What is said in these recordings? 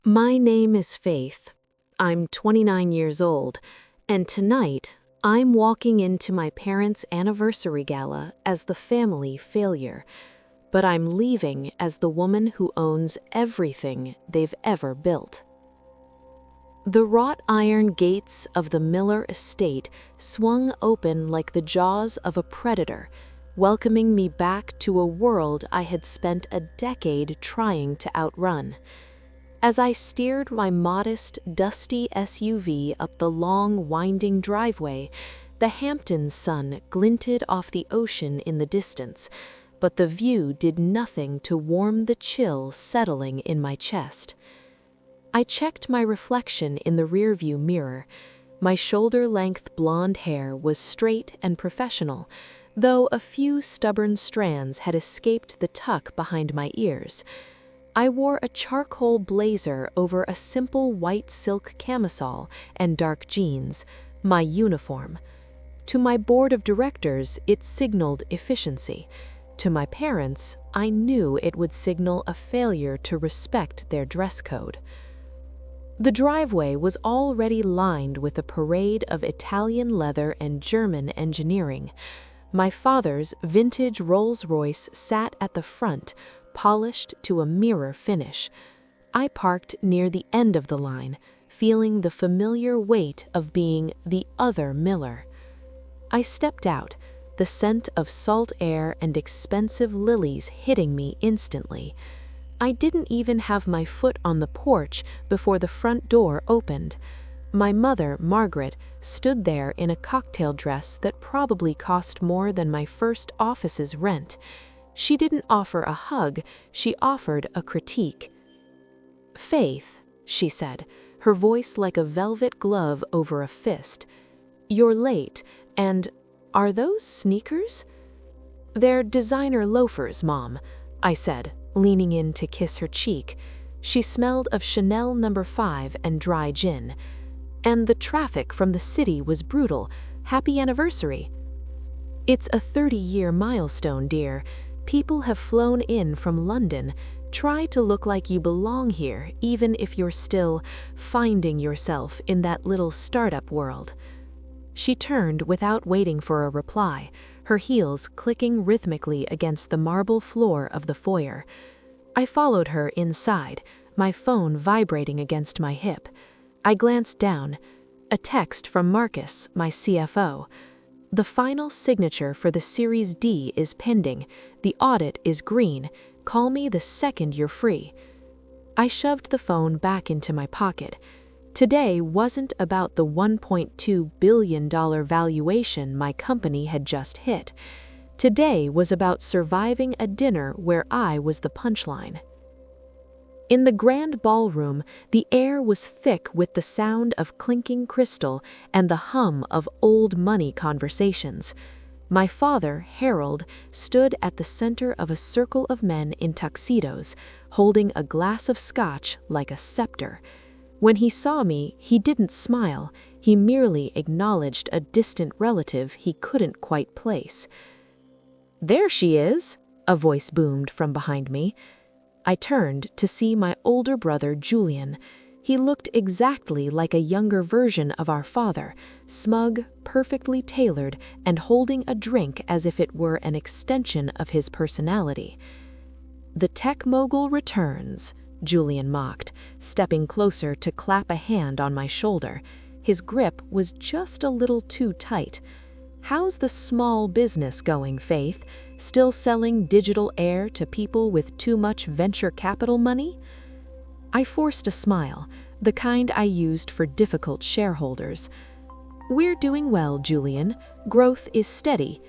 My name is Faith. I'm 29 years old, and tonight I'm walking into my parents' anniversary gala as the family failure, but I'm leaving as the woman who owns everything they've ever built. The wrought iron gates of the Miller estate swung open like the jaws of a predator, welcoming me back to a world I had spent a decade trying to outrun. As I steered my modest, dusty SUV up the long, winding driveway, the Hamptons sun glinted off the ocean in the distance, but the view did nothing to warm the chill settling in my chest. I checked my reflection in the rearview mirror. My shoulder-length blonde hair was straight and professional, though a few stubborn strands had escaped the tuck behind my ears. I wore a charcoal blazer over a simple white silk camisole and dark jeans, my uniform. To my board of directors, it signaled efficiency. To my parents, I knew it would signal a failure to respect their dress code. The driveway was already lined with a parade of Italian leather and German engineering. My father's vintage Rolls-Royce sat at the front, polished to a mirror finish. I parked near the end of the line, feeling the familiar weight of being the other Miller. I stepped out, the scent of salt air and expensive lilies hitting me instantly. I didn't even have my foot on the porch before the front door opened. My mother, Margaret, stood there in a cocktail dress that probably cost more than my first office's rent. She didn't offer a hug, she offered a critique. "Faith," she said, her voice like a velvet glove over a fist. "You're late, and are those sneakers?" "They're designer loafers, Mom," I said, leaning in to kiss her cheek. She smelled of Chanel No. 5 and dry gin. "And the traffic from the city was brutal. Happy anniversary." "It's a 30-year milestone, dear. People have flown in from London. Try to look like you belong here, even if you're still finding yourself in that little startup world." She turned without waiting for a reply, her heels clicking rhythmically against the marble floor of the foyer. I followed her inside, my phone vibrating against my hip. I glanced down. A text from Marcus, my CFO. "The final signature for the Series D is pending. The audit is green. Call me the second you're free." I shoved the phone back into my pocket. Today wasn't about the $1.2 billion valuation my company had just hit. Today was about surviving a dinner where I was the punchline. In the grand ballroom, the air was thick with the sound of clinking crystal and the hum of old money conversations. My father, Harold, stood at the center of a circle of men in tuxedos, holding a glass of scotch like a scepter. When he saw me, he didn't smile, he merely acknowledged a distant relative he couldn't quite place. "There she is," a voice boomed from behind me. I turned to see my older brother, Julian. He looked exactly like a younger version of our father, smug, perfectly tailored, and holding a drink as if it were an extension of his personality. "The tech mogul returns," Julian mocked, stepping closer to clap a hand on my shoulder. His grip was just a little too tight. "How's the small business going, Faith? Still selling digital air to people with too much venture capital money?" I forced a smile, the kind I used for difficult shareholders. "We're doing well, Julian. Growth is steady."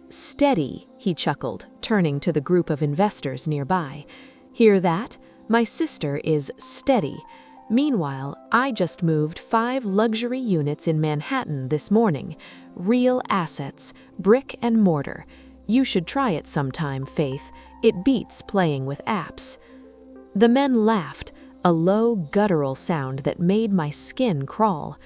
"Steady," he chuckled, turning to the group of investors nearby. "Hear that? My sister is steady. Meanwhile, I just moved 5 luxury units in Manhattan this morning. Real assets, brick and mortar. You should try it sometime, Faith. It beats playing with apps." The men laughed, a low, guttural sound that made my skin crawl.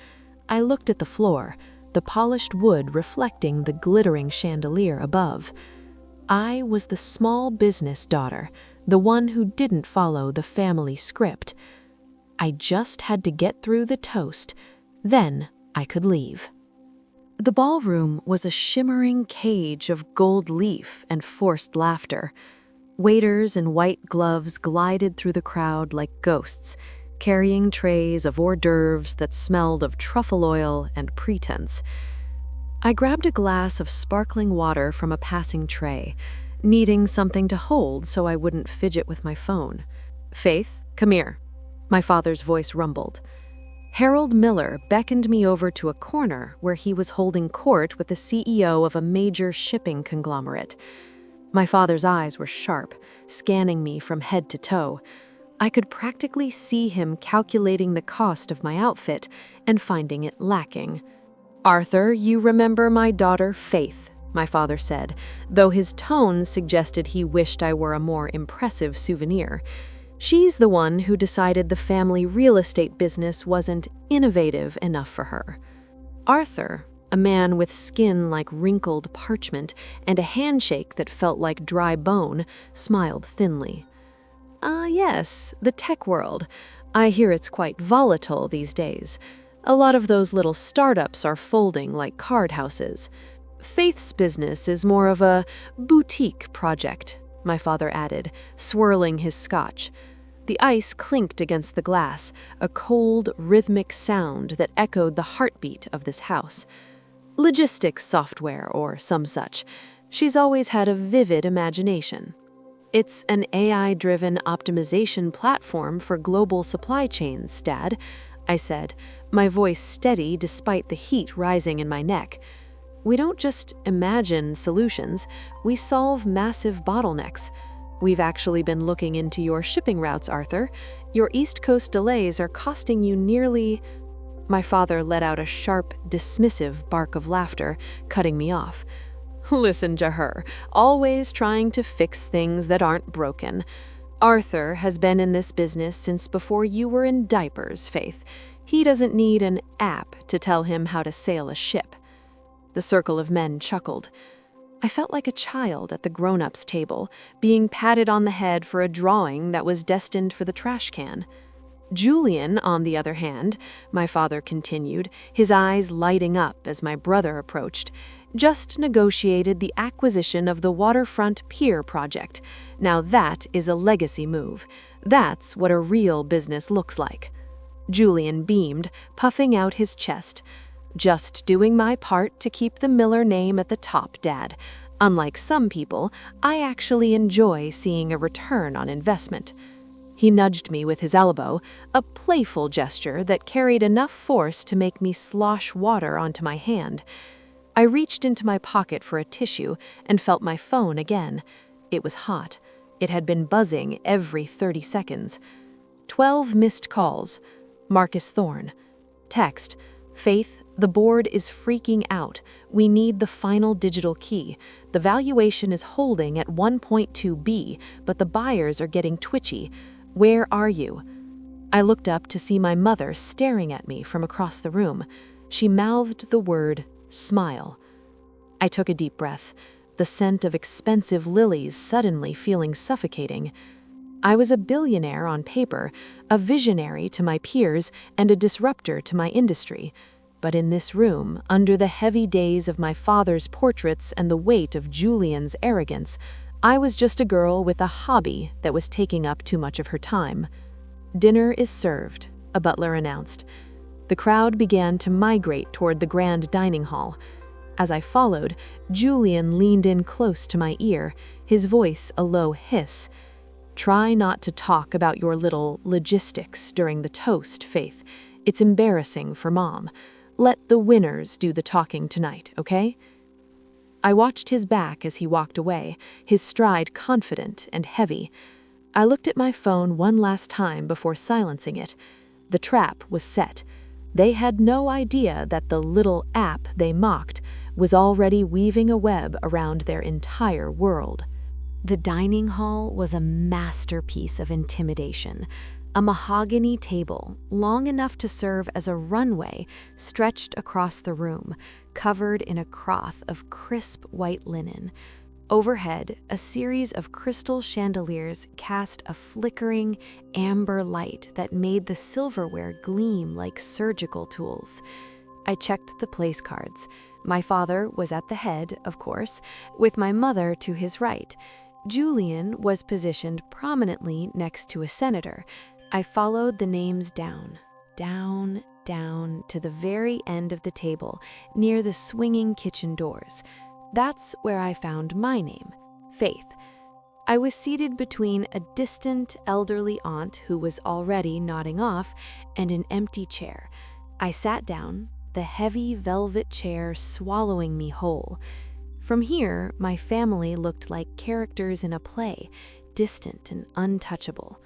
I looked at the floor, the polished wood reflecting the glittering chandelier above. I was the small business daughter, the one who didn't follow the family script. I just had to get through the toast. Then I could leave. The ballroom was a shimmering cage of gold leaf and forced laughter. Waiters in white gloves glided through the crowd like ghosts, carrying trays of hors d'oeuvres that smelled of truffle oil and pretense. I grabbed a glass of sparkling water from a passing tray, needing something to hold so I wouldn't fidget with my phone. "Faith, come here," my father's voice rumbled. Harold Miller beckoned me over to a corner where he was holding court with the CEO of a major shipping conglomerate. My father's eyes were sharp, scanning me from head to toe. I could practically see him calculating the cost of my outfit and finding it lacking. "Arthur, you remember my daughter Faith," my father said, though his tone suggested he wished I were a more impressive souvenir. "She's the one who decided the family real estate business wasn't innovative enough for her." Arthur, a man with skin like wrinkled parchment and a handshake that felt like dry bone, smiled thinly. Yes, the tech world. I hear it's quite volatile these days. A lot of those little startups are folding like card houses. Faith's business is more of a boutique project," my father added, swirling his scotch. The ice clinked against the glass, a cold, rhythmic sound that echoed the heartbeat of this house. "Logistics software or some such. She's always had a vivid imagination." "It's an AI-driven optimization platform for global supply chains, Dad," I said, my voice steady despite the heat rising in my neck. "We don't just imagine solutions, we solve massive bottlenecks. We've actually been looking into your shipping routes, Arthur. Your East Coast delays are costing you nearly—" My father let out a sharp, dismissive bark of laughter, cutting me off. "Listen to her, always trying to fix things that aren't broken. Arthur has been in this business since before you were in diapers, Faith. He doesn't need an app to tell him how to sail a ship." The circle of men chuckled. I felt like a child at the grown-ups table, being patted on the head for a drawing that was destined for the trash can. "Julian, on the other hand," my father continued, his eyes lighting up as my brother approached, "just negotiated the acquisition of the waterfront pier project. Now that is a legacy move. That's what a real business looks like." Julian beamed, puffing out his chest. "Just doing my part to keep the Miller name at the top, Dad. Unlike some people, I actually enjoy seeing a return on investment." He nudged me with his elbow, a playful gesture that carried enough force to make me slosh water onto my hand. I reached into my pocket for a tissue and felt my phone again. It was hot. It had been buzzing every 30 seconds. 12 missed calls. Marcus Thorne. Text. "Faith, the board is freaking out. We need the final digital key. The valuation is holding at 1.2 B, but the buyers are getting twitchy. Where are you?" I looked up to see my mother staring at me from across the room. She mouthed the word, "smile." I took a deep breath, the scent of expensive lilies suddenly feeling suffocating. I was a billionaire on paper, a visionary to my peers, and a disruptor to my industry. But in this room, under the heavy days of my father's portraits and the weight of Julian's arrogance, I was just a girl with a hobby that was taking up too much of her time. "Dinner is served," a butler announced. The crowd began to migrate toward the grand dining hall. As I followed, Julian leaned in close to my ear, his voice a low hiss. "Try not to talk about your little logistics during the toast, Faith. It's embarrassing for Mom. Let the winners do the talking tonight, okay?" I watched his back as he walked away, his stride confident and heavy. I looked at my phone one last time before silencing it. The trap was set. They had no idea that the little app they mocked was already weaving a web around their entire world. The dining hall was a masterpiece of intimidation. A mahogany table, long enough to serve as a runway, stretched across the room, covered in a cloth of crisp white linen. Overhead, a series of crystal chandeliers cast a flickering, amber light that made the silverware gleam like surgical tools. I checked the place cards. My father was at the head, of course, with my mother to his right. Julian was positioned prominently next to a senator. I followed the names down, down to the very end of the table, near the swinging kitchen doors. That's where I found my name, Faith. I was seated between a distant, elderly aunt who was already nodding off and an empty chair. I sat down, the heavy velvet chair swallowing me whole. From here, my family looked like characters in a play, distant and untouchable.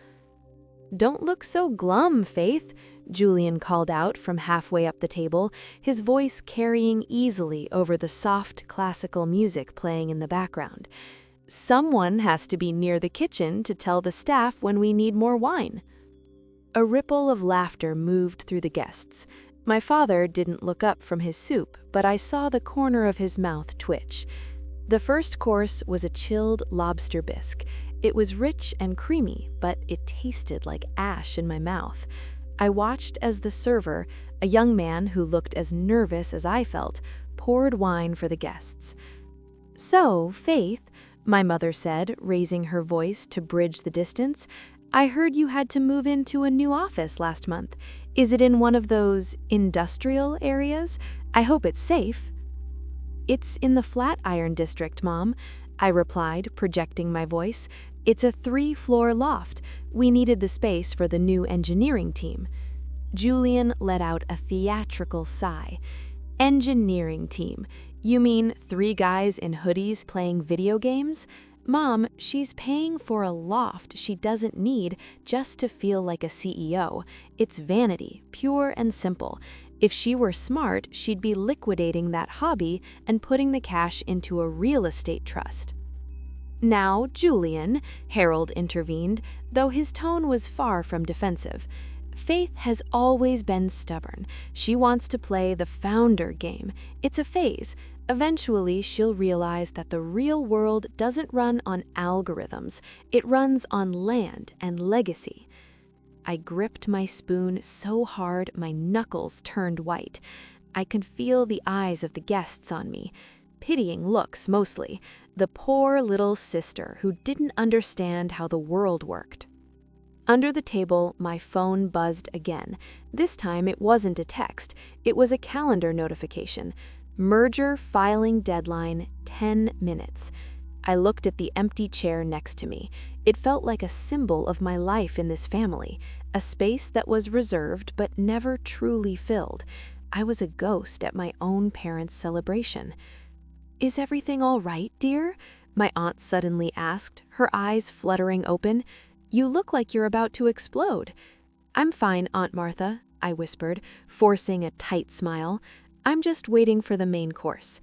"Don't look so glum, Faith," Julian called out from halfway up the table, his voice carrying easily over the soft classical music playing in the background. "Someone has to be near the kitchen to tell the staff when we need more wine." A ripple of laughter moved through the guests. My father didn't look up from his soup, but I saw the corner of his mouth twitch. The first course was a chilled lobster bisque. It was rich and creamy, but it tasted like ash in my mouth. I watched as the server, a young man who looked as nervous as I felt, poured wine for the guests. "So, Faith," my mother said, raising her voice to bridge the distance, "I heard you had to move into a new office last month. Is it in one of those industrial areas? I hope it's safe." "It's in the Flatiron District, Mom," I replied, projecting my voice. "It's a 3-floor loft. We needed the space for the new engineering team." Julian let out a theatrical sigh. "Engineering team? You mean 3 guys in hoodies playing video games? Mom, she's paying for a loft she doesn't need just to feel like a CEO. It's vanity, pure and simple. If she were smart, she'd be liquidating that hobby and putting the cash into a real estate trust." "Now, Julian," Harold intervened, though his tone was far from defensive. "Faith has always been stubborn. She wants to play the founder game. It's a phase. Eventually, she'll realize that the real world doesn't run on algorithms. It runs on land and legacy." I gripped my spoon so hard my knuckles turned white. I could feel the eyes of the guests on me. Pitying looks, mostly. The poor little sister who didn't understand how the world worked. Under the table, my phone buzzed again. This time it wasn't a text. It was a calendar notification. Merger filing deadline, 10 minutes. I looked at the empty chair next to me. It felt like a symbol of my life in this family, a space that was reserved but never truly filled. I was a ghost at my own parents' celebration. "Is everything all right, dear?" my aunt suddenly asked, her eyes fluttering open. "You look like you're about to explode." "I'm fine, Aunt Martha," I whispered, forcing a tight smile. "I'm just waiting for the main course."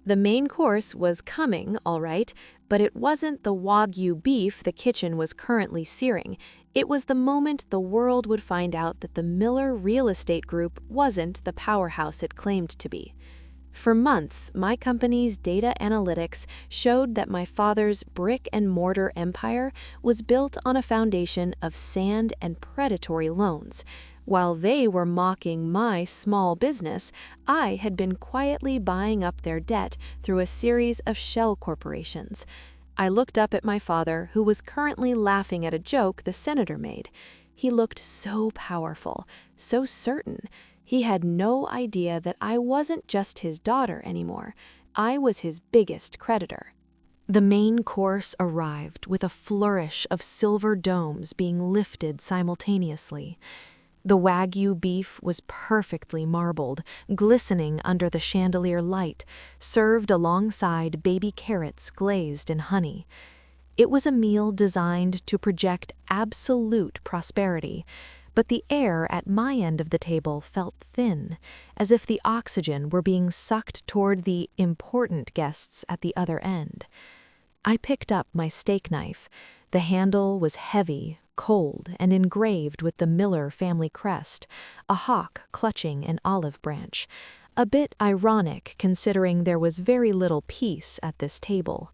The main course was coming, all right, but it wasn't the Wagyu beef the kitchen was currently searing. It was the moment the world would find out that the Miller Real Estate Group wasn't the powerhouse it claimed to be. For months, my company's data analytics showed that my father's brick-and-mortar empire was built on a foundation of sand and predatory loans. While they were mocking my small business, I had been quietly buying up their debt through a series of shell corporations. I looked up at my father, who was currently laughing at a joke the senator made. He looked so powerful, so certain. He had no idea that I wasn't just his daughter anymore. I was his biggest creditor. The main course arrived with a flourish of silver domes being lifted simultaneously. The Wagyu beef was perfectly marbled, glistening under the chandelier light, served alongside baby carrots glazed in honey. It was a meal designed to project absolute prosperity, but the air at my end of the table felt thin, as if the oxygen were being sucked toward the important guests at the other end. I picked up my steak knife. The handle was heavy, cold, and engraved with the Miller family crest, a hawk clutching an olive branch. A bit ironic considering there was very little peace at this table.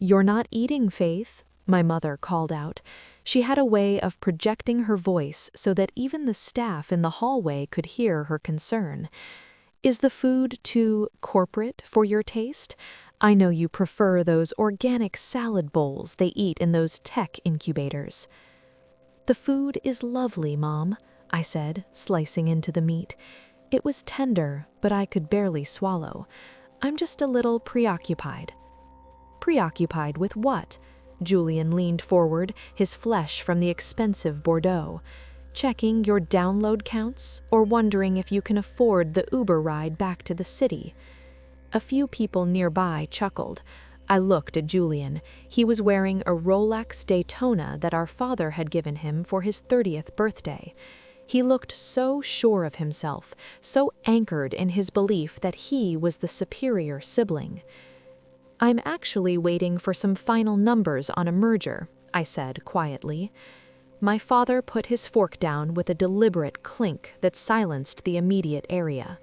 "You're not eating, Faith," my mother called out. She had a way of projecting her voice so that even the staff in the hallway could hear her concern. "Is the food too corporate for your taste? I know you prefer those organic salad bowls they eat in those tech incubators." "The food is lovely, Mom," I said, slicing into the meat. It was tender, but I could barely swallow. "I'm just a little preoccupied." "Preoccupied with what?" Julian leaned forward, his flesh from the expensive Bordeaux. "Checking your download counts, or wondering if you can afford the Uber ride back to the city?" A few people nearby chuckled. I looked at Julian. He was wearing a Rolex Daytona that our father had given him for his 30th birthday. He looked so sure of himself, so anchored in his belief that he was the superior sibling. "I'm actually waiting for some final numbers on a merger," I said quietly. My father put his fork down with a deliberate clink that silenced the immediate area.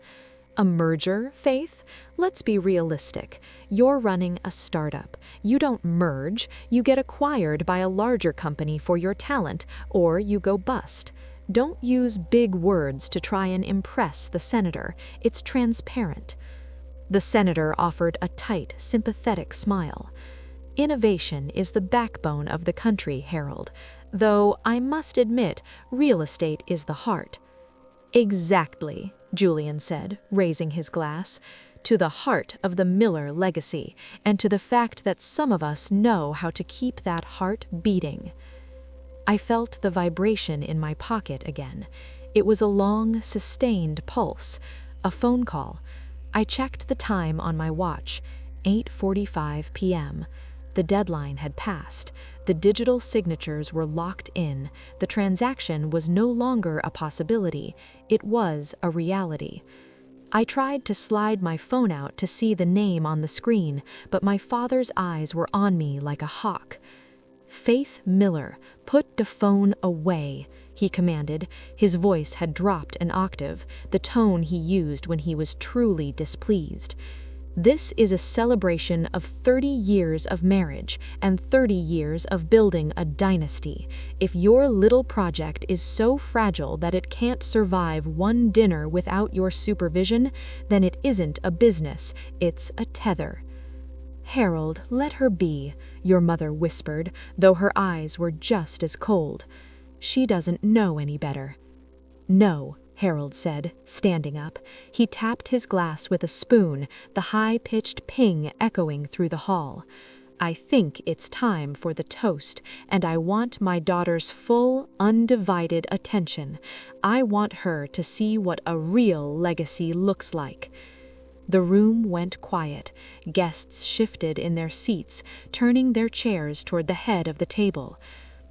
"A merger, Faith? Let's be realistic. You're running a startup. You don't merge, you get acquired by a larger company for your talent, or you go bust. Don't use big words to try and impress the senator. It's transparent." The senator offered a tight, sympathetic smile. "Innovation is the backbone of the country, Harold, though I must admit real estate is the heart." "Exactly," Julian said, raising his glass, "to the heart of the Miller legacy, and to the fact that some of us know how to keep that heart beating." I felt the vibration in my pocket again. It was a long, sustained pulse, a phone call. I checked the time on my watch, 8:45 p.m. The deadline had passed. The digital signatures were locked in. The transaction was no longer a possibility. It was a reality. I tried to slide my phone out to see the name on the screen, but my father's eyes were on me like a hawk. "Faith Miller, put the phone away," he commanded. His voice had dropped an octave, the tone he used when he was truly displeased. "This is a celebration of 30 years of marriage and 30 years of building a dynasty. If your little project is so fragile that it can't survive one dinner without your supervision, then it isn't a business, it's a tether." "Harold, let her be," your mother whispered, though her eyes were just as cold. "She doesn't know any better." "No," Harold said, standing up. He tapped his glass with a spoon, the high-pitched ping echoing through the hall. "I think it's time for the toast, and I want my daughter's full, undivided attention. I want her to see what a real legacy looks like." The room went quiet. Guests shifted in their seats, turning their chairs toward the head of the table.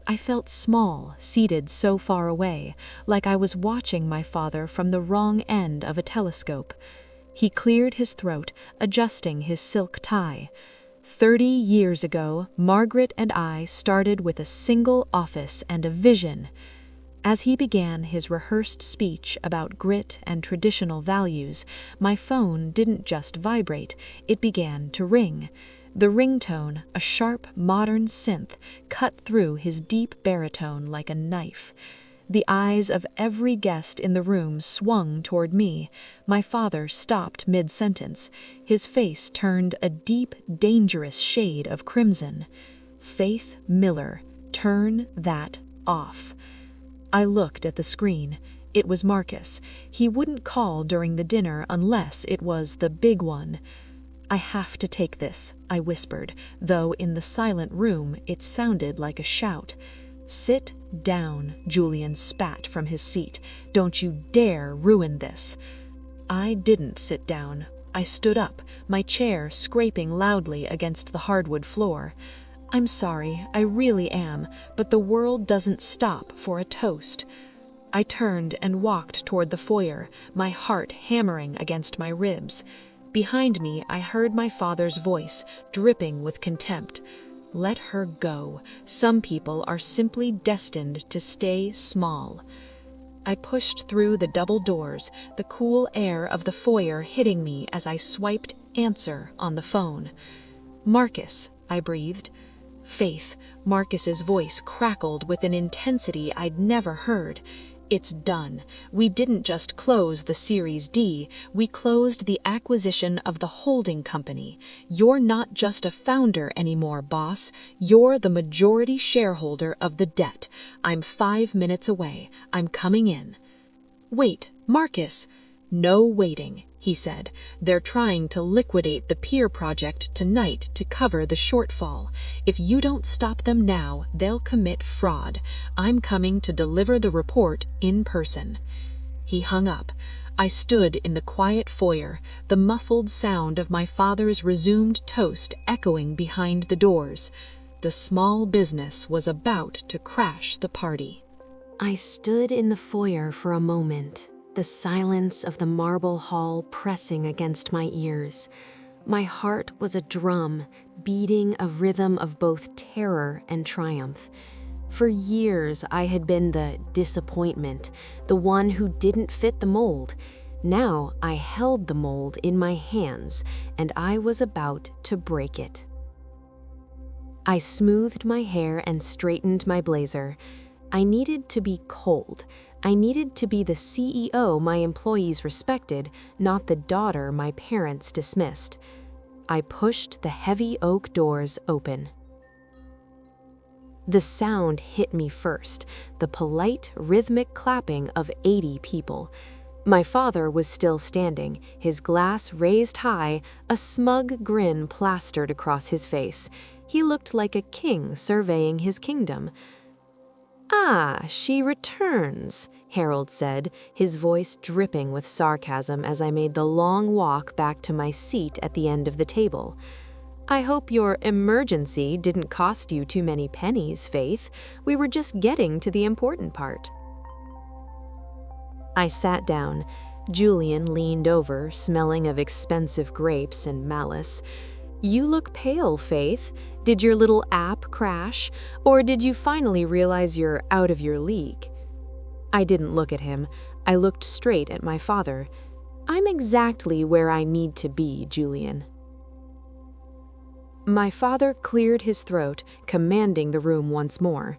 I felt small, seated so far away, like I was watching my father from the wrong end of a telescope. He cleared his throat, adjusting his silk tie. 30 years ago, Margaret and I started with a single office and a vision. As he began his rehearsed speech about grit and traditional values, my phone didn't just vibrate, it began to ring. The ringtone, a sharp, modern synth, cut through his deep baritone like a knife. The eyes of every guest in the room swung toward me. My father stopped mid-sentence. His face turned a deep, dangerous shade of crimson. "Faith Miller, turn that off." I looked at the screen. It was Marcus. He wouldn't call during the dinner unless it was the big one. "I have to take this," I whispered, though in the silent room it sounded like a shout. "Sit down," Julian spat from his seat. "Don't you dare ruin this." I didn't sit down. I stood up, my chair scraping loudly against the hardwood floor. "I'm sorry, I really am, but the world doesn't stop for a toast." I turned and walked toward the foyer, my heart hammering against my ribs. Behind me, I heard my father's voice, dripping with contempt. "Let her go. Some people are simply destined to stay small." I pushed through the double doors, the cool air of the foyer hitting me as I swiped answer on the phone. "Marcus, I breathed. Faith, Marcus's voice crackled with an intensity I'd never heard. It's done. We didn't just close the Series D, we closed the acquisition of the holding company. You're not just a founder anymore, boss. You're the majority shareholder of the debt. I'm 5 minutes away. I'm coming in. Wait, Marcus. No waiting, he said. They're trying to liquidate the pier project tonight to cover the shortfall. If you don't stop them now, they'll commit fraud. I'm coming to deliver the report in person. He hung up. I stood in the quiet foyer, the muffled sound of my father's resumed toast echoing behind the doors. The small business was about to crash the party. I stood in the foyer for a moment, the silence of the marble hall pressing against my ears. My heart was a drum, beating a rhythm of both terror and triumph. For years, I had been the disappointment, the one who didn't fit the mold. Now I held the mold in my hands, and I was about to break it. I smoothed my hair and straightened my blazer. I needed to be cold. I needed to be the CEO my employees respected, not the daughter my parents dismissed. I pushed the heavy oak doors open. The sound hit me first, the polite, rhythmic clapping of 80 people. My father was still standing, his glass raised high, a smug grin plastered across his face. He looked like a king surveying his kingdom. "Ah, she returns," Harold said, his voice dripping with sarcasm as I made the long walk back to my seat at the end of the table. "I hope your emergency didn't cost you too many pennies, Faith. We were just getting to the important part." I sat down. Julian leaned over, smelling of expensive grapes and malice. "You look pale, Faith. Did your little app crash? Or did you finally realize you're out of your league?" I didn't look at him. I looked straight at my father. "I'm exactly where I need to be, Julian." My father cleared his throat, commanding the room once more.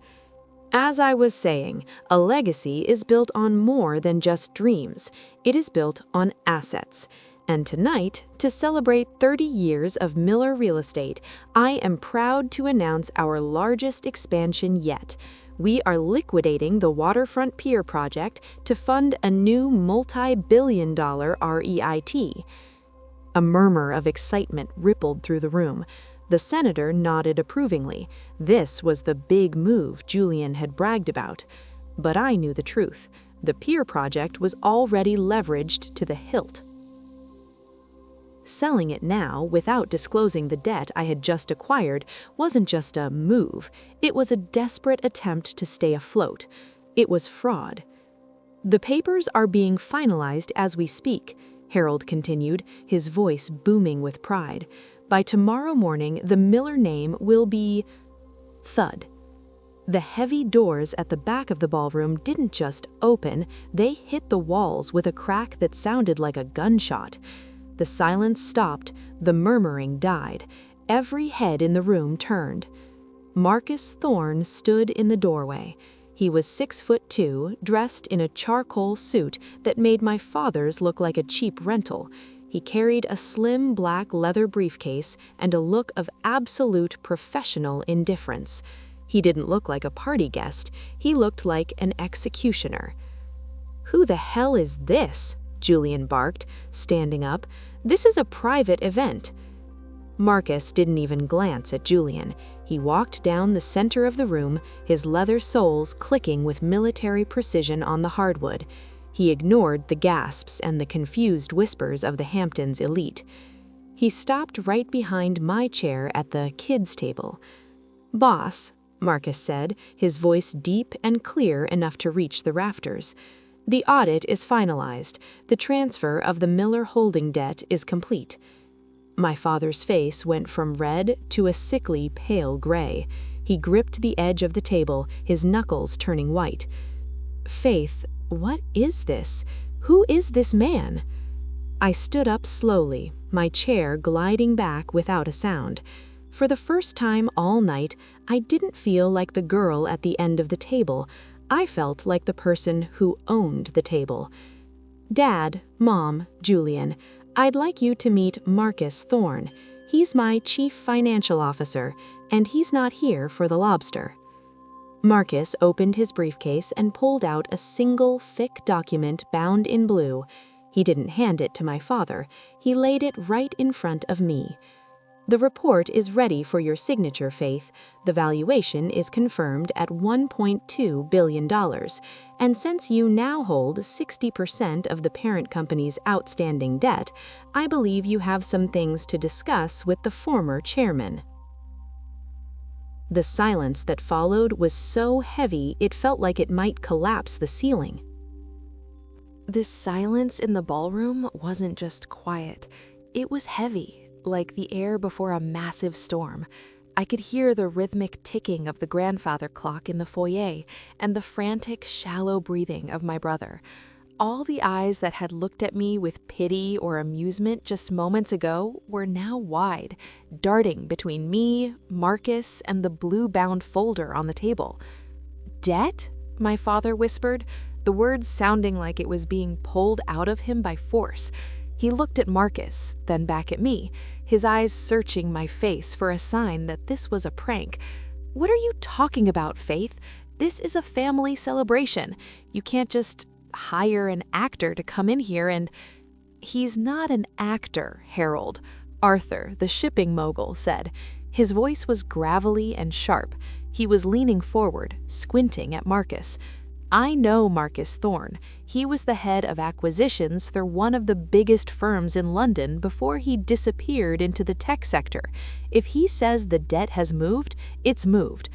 "As I was saying, a legacy is built on more than just dreams. It is built on assets. And tonight, to celebrate 30 years of Miller Real Estate, I am proud to announce our largest expansion yet. We are liquidating the waterfront pier project to fund a new multi-billion-dollar REIT. A murmur of excitement rippled through the room. The senator nodded approvingly. This was the big move Julian had bragged about. But I knew the truth. The pier project was already leveraged to the hilt. Selling it now, without disclosing the debt I had just acquired, wasn't just a move. It was a desperate attempt to stay afloat. It was fraud. "The papers are being finalized as we speak," Harold continued, his voice booming with pride. "By tomorrow morning, the Miller name will be..." Thud. The heavy doors at the back of the ballroom didn't just open, they hit the walls with a crack that sounded like a gunshot. The silence stopped, the murmuring died. Every head in the room turned. Marcus Thorne stood in the doorway. He was 6'2", dressed in a charcoal suit that made my father's look like a cheap rental. He carried a slim black leather briefcase and a look of absolute professional indifference. He didn't look like a party guest, he looked like an executioner. "Who the hell is this?" Julian barked, standing up. "This is a private event." Marcus didn't even glance at Julian. He walked down the center of the room, his leather soles clicking with military precision on the hardwood. He ignored the gasps and the confused whispers of the Hamptons elite. He stopped right behind my chair at the kids' table. "Boss," Marcus said, his voice deep and clear enough to reach the rafters. "The audit is finalized. The transfer of the Miller holding debt is complete." My father's face went from red to a sickly pale gray. He gripped the edge of the table, his knuckles turning white. "Faith, what is this? Who is this man?" I stood up slowly, my chair gliding back without a sound. For the first time all night, I didn't feel like the girl at the end of the table. I felt like the person who owned the table. Dad, Mom, Julian, I'd like you to meet Marcus Thorne. He's my chief financial officer, and he's not here for the lobster. Marcus opened his briefcase and pulled out a single, thick document bound in blue. He didn't hand it to my father. He laid it right in front of me. The report is ready for your signature, Faith. The valuation is confirmed at $1.2 billion. And since you now hold 60% of the parent company's outstanding debt, I believe you have some things to discuss with the former chairman. The silence that followed was so heavy it felt like it might collapse the ceiling. This silence in the ballroom wasn't just quiet. It was heavy, like the air before a massive storm. I could hear the rhythmic ticking of the grandfather clock in the foyer and the frantic, shallow breathing of my brother. All the eyes that had looked at me with pity or amusement just moments ago were now wide, darting between me, Marcus, and the blue-bound folder on the table. "Debt?" my father whispered, the words sounding like it was being pulled out of him by force. He looked at Marcus, then back at me, his eyes searching my face for a sign that this was a prank. "What are you talking about, Faith? This is a family celebration. You can't just hire an actor to come in here and—" "He's not an actor, Harold," Arthur, the shipping mogul, said. His voice was gravelly and sharp. He was leaning forward, squinting at Marcus. "I know Marcus Thorne. He was the head of acquisitions for one of the biggest firms in London before he disappeared into the tech sector. If he says the debt has moved, it's moved."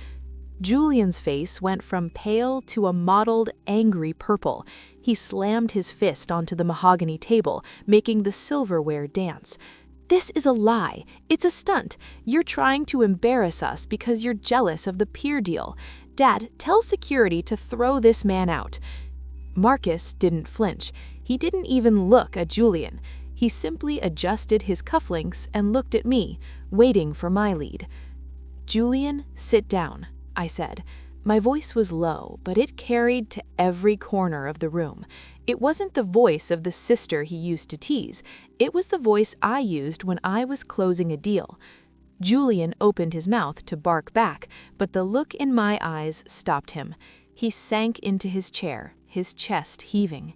Julian's face went from pale to a mottled, angry purple. He slammed his fist onto the mahogany table, making the silverware dance. "This is a lie. It's a stunt. You're trying to embarrass us because you're jealous of the peer deal. Dad, tell security to throw this man out." Marcus didn't flinch. He didn't even look at Julian. He simply adjusted his cufflinks and looked at me, waiting for my lead. "Julian, sit down," I said. My voice was low, but it carried to every corner of the room. It wasn't the voice of the sister he used to tease. It was the voice I used when I was closing a deal. Julian opened his mouth to bark back, but the look in my eyes stopped him. He sank into his chair, his chest heaving.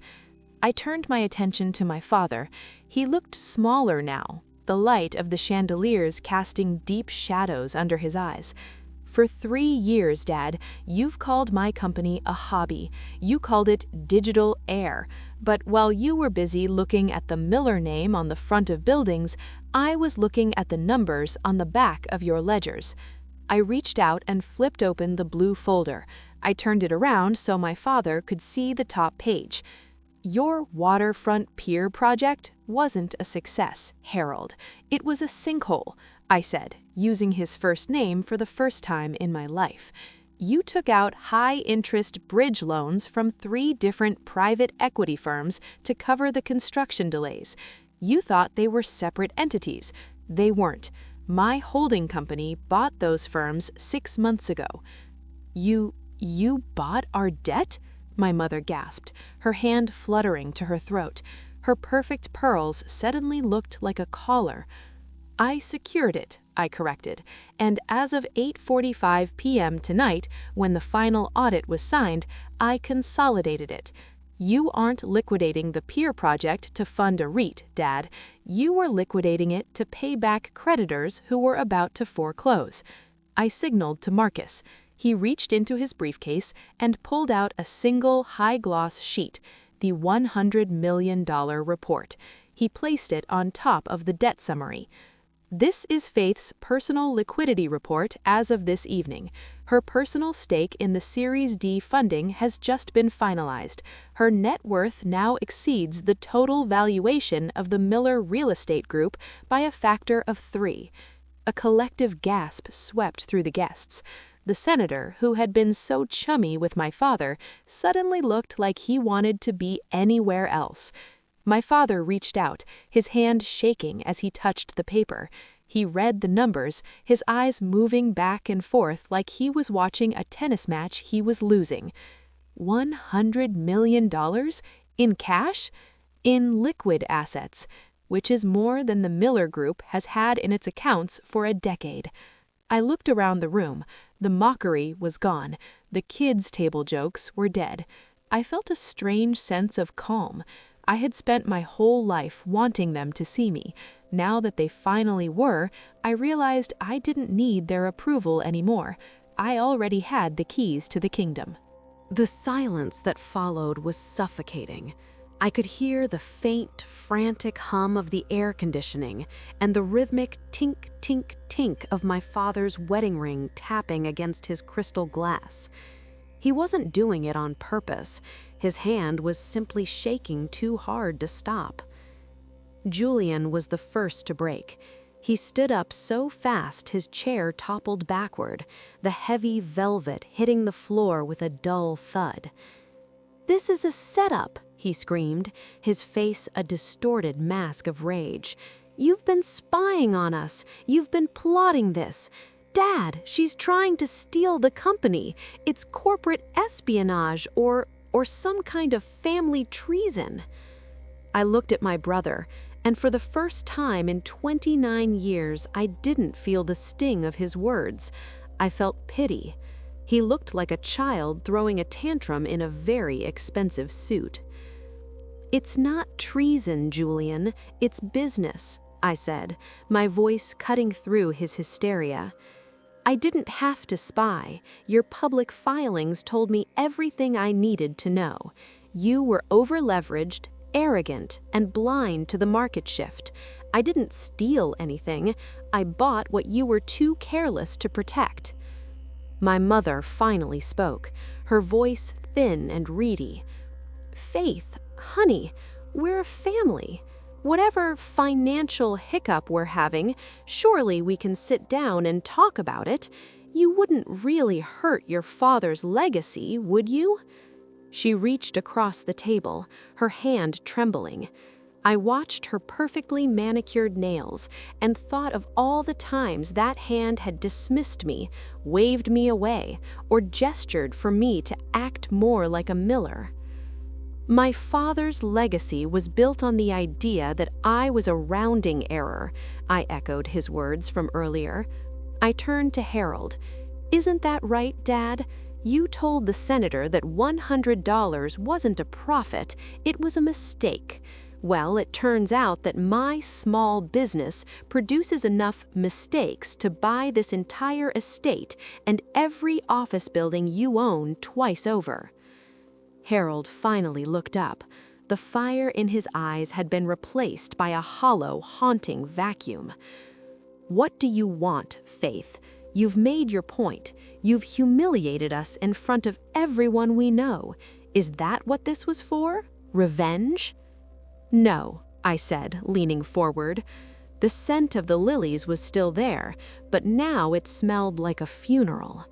I turned my attention to my father. He looked smaller now, the light of the chandeliers casting deep shadows under his eyes. "For 3 years, Dad, you've called my company a hobby. You called it digital air. But while you were busy looking at the Miller name on the front of buildings, I was looking at the numbers on the back of your ledgers." I reached out and flipped open the blue folder. I turned it around so my father could see the top page. "Your waterfront pier project wasn't a success, Harold. It was a sinkhole," I said, using his first name for the first time in my life. "You took out high-interest bridge loans from 3 different private equity firms to cover the construction delays. You thought they were separate entities. They weren't. My holding company bought those firms 6 months ago." You bought our debt?" my mother gasped, her hand fluttering to her throat. Her perfect pearls suddenly looked like a collar. "I secured it," I corrected, "and as of 8:45 p.m. tonight, when the final audit was signed, I consolidated it. You aren't liquidating the pier project to fund a REIT, Dad. You were liquidating it to pay back creditors who were about to foreclose." I signaled to Marcus. He reached into his briefcase and pulled out a single high-gloss sheet, the $100 million report. He placed it on top of the debt summary. "This is Faith's personal liquidity report as of this evening. Her personal stake in the Series D funding has just been finalized. Her net worth now exceeds the total valuation of the Miller Real Estate Group by a factor of 3. A collective gasp swept through the guests. The senator, who had been so chummy with my father, suddenly looked like he wanted to be anywhere else. My father reached out, his hand shaking as he touched the paper. He read the numbers, his eyes moving back and forth like he was watching a tennis match he was losing. $100 million? In cash? In liquid assets, which is more than the Miller Group has had in its accounts for a decade. I looked around the room. The mockery was gone. The kids' table jokes were dead. I felt a strange sense of calm. I had spent my whole life wanting them to see me. Now that they finally were, I realized I didn't need their approval anymore. I already had the keys to the kingdom. The silence that followed was suffocating. I could hear the faint, frantic hum of the air conditioning and the rhythmic tink, tink, tink of my father's wedding ring tapping against his crystal glass. He wasn't doing it on purpose. His hand was simply shaking too hard to stop. Julian was the first to break. He stood up so fast his chair toppled backward, the heavy velvet hitting the floor with a dull thud. "This is a setup," he screamed, his face a distorted mask of rage. "You've been spying on us. You've been plotting this. Dad, she's trying to steal the company. It's corporate espionage or some kind of family treason." I looked at my brother, and for the first time in 29 years, I didn't feel the sting of his words. I felt pity. He looked like a child throwing a tantrum in a very expensive suit. "It's not treason, Julian. It's business," I said, my voice cutting through his hysteria. "I didn't have to spy. Your public filings told me everything I needed to know. You were over-leveraged, arrogant, and blind to the market shift. I didn't steal anything. I bought what you were too careless to protect." My mother finally spoke, her voice thin and reedy. "Faith, honey, we're a family. Whatever financial hiccup we're having, surely we can sit down and talk about it. You wouldn't really hurt your father's legacy, would you?" She reached across the table, her hand trembling. I watched her perfectly manicured nails and thought of all the times that hand had dismissed me, waved me away, or gestured for me to act more like a Miller. My father's legacy was built on the idea that I was a rounding error. I echoed his words from earlier. I turned to Harold. "Isn't that right, Dad? You told the senator that $100 wasn't a profit, it was a mistake. Well, it turns out that my small business produces enough mistakes to buy this entire estate and every office building you own twice over." Harold finally looked up. The fire in his eyes had been replaced by a hollow, haunting vacuum. "What do you want, Faith? You've made your point. You've humiliated us in front of everyone we know. Is that what this was for? Revenge?" "No," I said, leaning forward. The scent of the lilies was still there, but now it smelled like a funeral.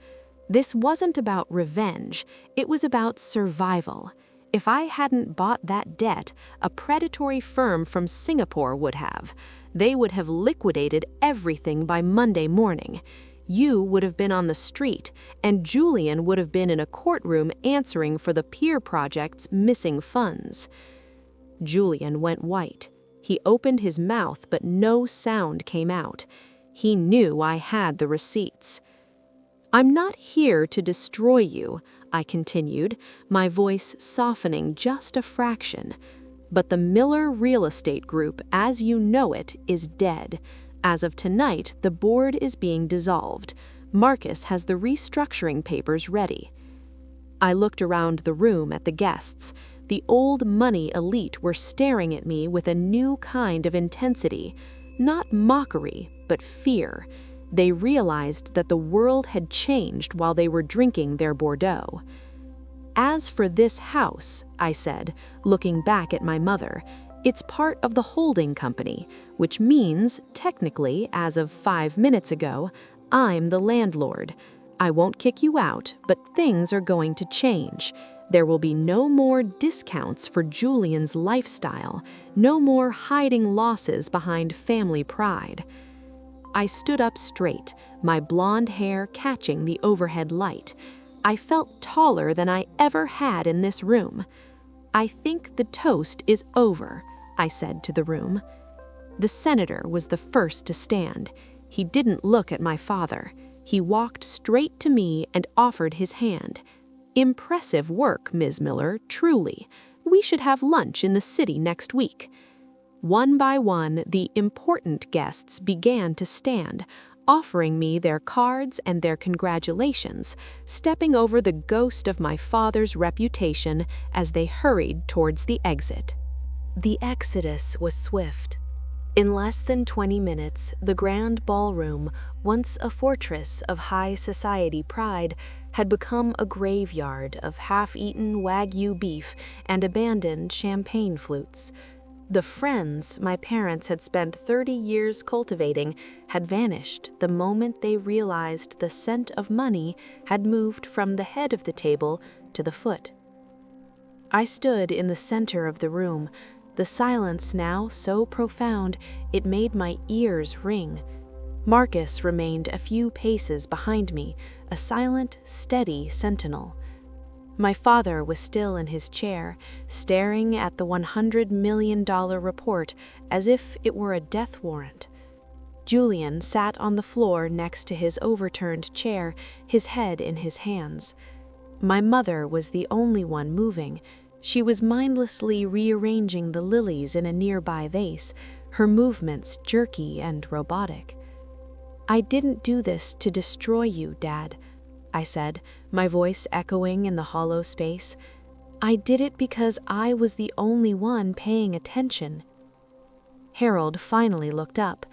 This wasn't about revenge, it was about survival. If I hadn't bought that debt, a predatory firm from Singapore would have. They would have liquidated everything by Monday morning. You would have been on the street, and Julian would have been in a courtroom answering for the Pier Project's missing funds. Julian went white. He opened his mouth, but no sound came out. He knew I had the receipts. "I'm not here to destroy you," I continued, my voice softening just a fraction. "But the Miller Real Estate Group, as you know it, is dead. As of tonight, the board is being dissolved. Marcus has the restructuring papers ready." I looked around the room at the guests. The old money elite were staring at me with a new kind of intensity. Not mockery, but fear. They realized that the world had changed while they were drinking their Bordeaux. "As for this house," I said, looking back at my mother, "it's part of the holding company, which means, technically, as of 5 minutes ago, I'm the landlord. I won't kick you out, but things are going to change. There will be no more discounts for Julian's lifestyle, no more hiding losses behind family pride." I stood up straight, my blonde hair catching the overhead light. I felt taller than I ever had in this room. "I think the toast is over," I said to the room. The senator was the first to stand. He didn't look at my father. He walked straight to me and offered his hand. "Impressive work, Ms. Miller, truly. We should have lunch in the city next week." One by one, the important guests began to stand, offering me their cards and their congratulations, stepping over the ghost of my father's reputation as they hurried towards the exit. The exodus was swift. In less than 20 minutes, the grand ballroom, once a fortress of high society pride, had become a graveyard of half-eaten Wagyu beef and abandoned champagne flutes. The friends my parents had spent 30 years cultivating had vanished the moment they realized the scent of money had moved from the head of the table to the foot. I stood in the center of the room, the silence now so profound it made my ears ring. Marcus remained a few paces behind me, a silent, steady sentinel. My father was still in his chair, staring at the $100 million report as if it were a death warrant. Julian sat on the floor next to his overturned chair, his head in his hands. My mother was the only one moving. She was mindlessly rearranging the lilies in a nearby vase, her movements jerky and robotic. "I didn't do this to destroy you, Dad," I said, my voice echoing in the hollow space. "I did it because I was the only one paying attention." Harold finally looked up.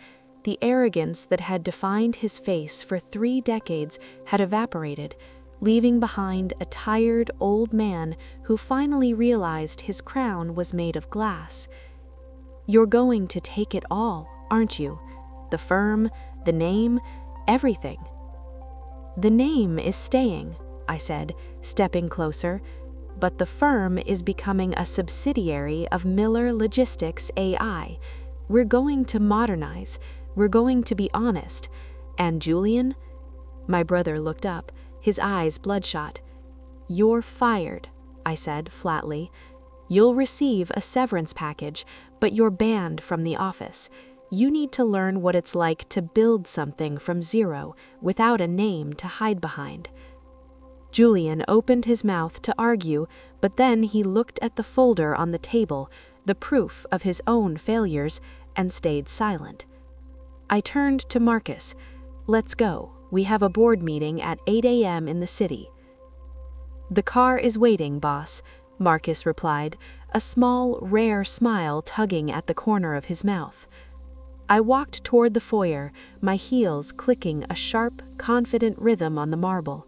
The arrogance that had defined his face for 3 decades had evaporated, leaving behind a tired old man who finally realized his crown was made of glass. "You're going to take it all, aren't you? The firm, the name, everything." "The name is staying," I said, stepping closer, "but the firm is becoming a subsidiary of Miller Logistics AI. We're going to modernize. We're going to be honest. And Julian?" My brother looked up, his eyes bloodshot. "You're fired," I said flatly. "You'll receive a severance package, but you're banned from the office. You need to learn what it's like to build something from zero without a name to hide behind." Julian opened his mouth to argue, but then he looked at the folder on the table, the proof of his own failures, and stayed silent. I turned to Marcus. "Let's go. We have a board meeting at 8 a.m. in the city." "The car is waiting, boss," Marcus replied, a small, rare smile tugging at the corner of his mouth. I walked toward the foyer, my heels clicking a sharp, confident rhythm on the marble.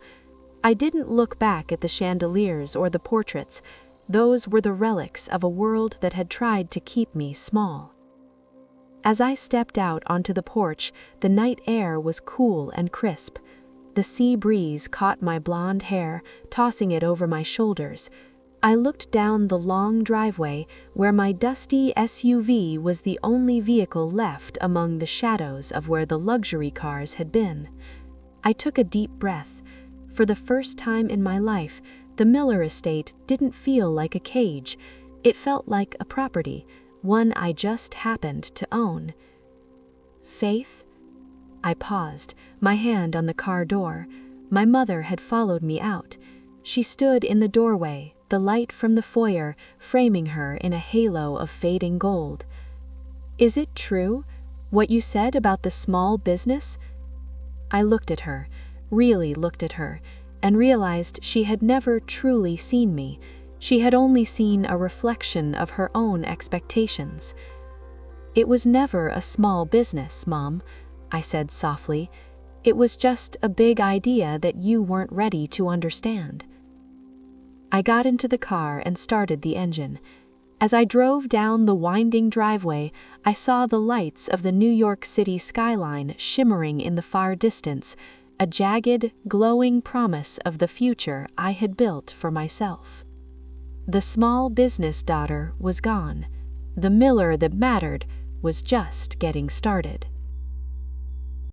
I didn't look back at the chandeliers or the portraits. Those were the relics of a world that had tried to keep me small. As I stepped out onto the porch, the night air was cool and crisp. The sea breeze caught my blonde hair, tossing it over my shoulders. I looked down the long driveway where my dusty SUV was the only vehicle left among the shadows of where the luxury cars had been. I took a deep breath. For the first time in my life, the Miller estate didn't feel like a cage. It felt like a property, one I just happened to own. "Faith?" I paused, my hand on the car door. My mother had followed me out. She stood in the doorway, the light from the foyer framing her in a halo of fading gold. "Is it true, what you said about the small business?" I looked at her, really looked at her, and realized she had never truly seen me. She had only seen a reflection of her own expectations. "It was never a small business, Mom," I said softly. "It was just a big idea that you weren't ready to understand." I got into the car and started the engine. As I drove down the winding driveway, I saw the lights of the New York City skyline shimmering in the far distance, a jagged, glowing promise of the future I had built for myself. The small business daughter was gone. The Miller that mattered was just getting started.